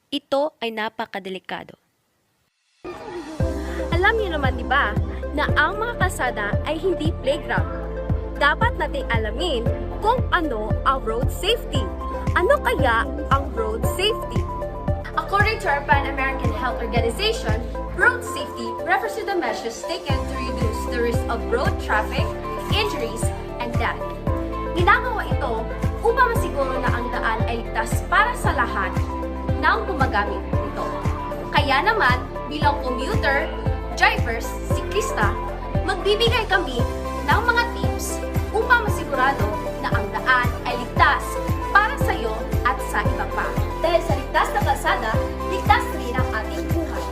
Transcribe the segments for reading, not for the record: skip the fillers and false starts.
Ito ay napakadelikado. Alam niyo naman, di ba, na ang mga kalsada ay hindi playground. Dapat nating alamin kung ano ang road safety. Ano kaya ang road safety? According to our Pan-American Health Organization, road safety refers to the measures taken to reduce the risk of road traffic, injuries, and death. Ginagawa ito upang masiguro na ang daan ay ligtas para sa lahat ng gumagamit nito. Kaya naman, bilang commuter, drivers, siklista, magbibigay kami ng mga tips upang masigurado na ang daan ay ligtas para sa iyo at sa iba pa. Dahil sa ligtas na kalsada, ligtas rin ang ating buhay.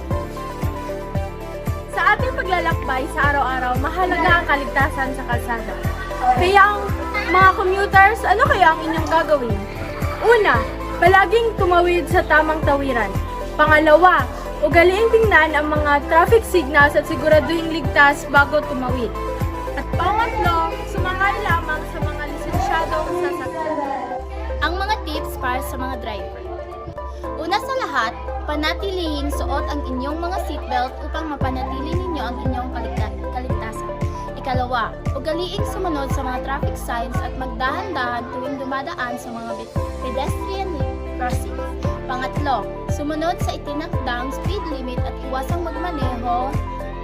Sa ating paglalakbay sa araw-araw, mahalaga ang kaligtasan sa kalsada. Kaya ang mga commuters, ano kaya ang inyong gagawin? Una, palaging tumawid sa tamang tawiran. Pangalawa, ugaliing tingnan ang mga traffic signals at siguraduhin ligtas bago tumawid. At pangatlo, sumakay lamang sa mga lisensyadong sasakyan. Ang mga tips para sa mga driver. Una sa lahat, panatilihing suot ang inyong mga seatbelt upang mapanatili ninyo ang inyong kaligtasan. Ikalawa, ugaliing sumunod sa mga traffic signs at magdahan-dahan tuwing dumadaan sa mga pedestrian crossing. Pangatlo, sumunod sa itinakdang speed limit at iwasang magmaneho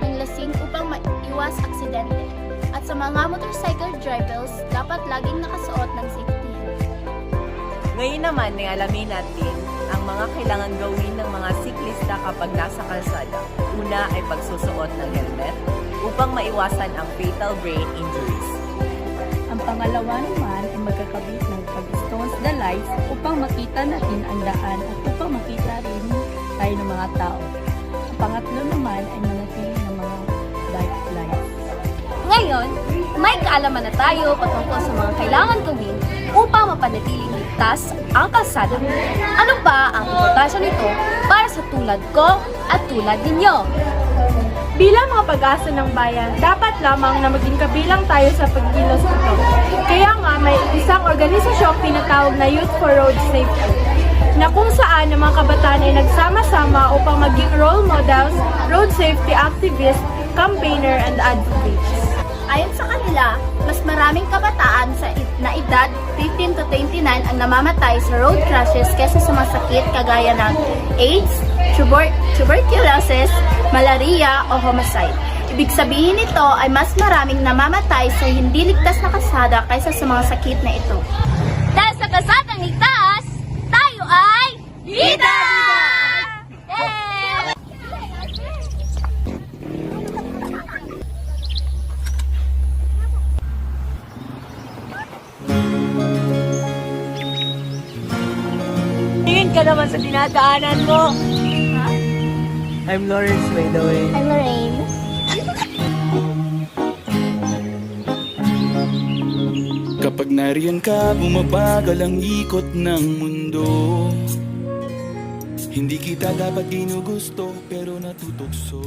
ng lasing upang maiwas aksidente. At sa mga motorcycle drivers, dapat laging nakasuot ng safety helmet. Ngayon naman ay alamin natin ang mga kailangan gawin ng mga siklista kapag nasa kalsada. Una ay pagsusuot ng helmet upang maiwasan ang fatal brain injuries. Ang pangalawa naman ay magkakabit ng pag-stones the lights upang makita natin ang daan at upang makita rin tayo ng mga tao. Ang pangatlo naman ay manatili ng mga dark lights. Ngayon, may kaalaman na tayo patungkol sa mga kailangan gawin upang mapanatiling ligtas ang kalsada. Ano ba ang importansya nito para sa tulad ko at tulad ninyo? Bilang mga pag-asa ng bayan, dapat lamang na maging kabilang tayo sa pagkilos nito. Kaya nga may isang organisasyong tinatawag na Youth for Road Safety, na kung saan ang mga kabataan ay nagsama-sama upang maging role models, road safety activists, campaigner, and advocates. Ayon sa kanila, mas maraming kabataan na edad 15 to 29 ang namamatay sa road crashes kaysa sa mga sakit kagaya ng AIDS, tuberculosis, malaria o homicide. Ibig sabihin nito ay mas maraming namamatay sa hindi ligtas na kalsada kaysa sa mga sakit na ito. Dahil sa kalsadang ligtas, tayo ay bida! Tingin ka naman sa dinadaanan mo! I'm Lawrence, by the way. I'm Lorraine. Kapag nariyan ka, bumabagal ang ikot ng mundo. Hindi kita dapat ginugusto, pero natutokso.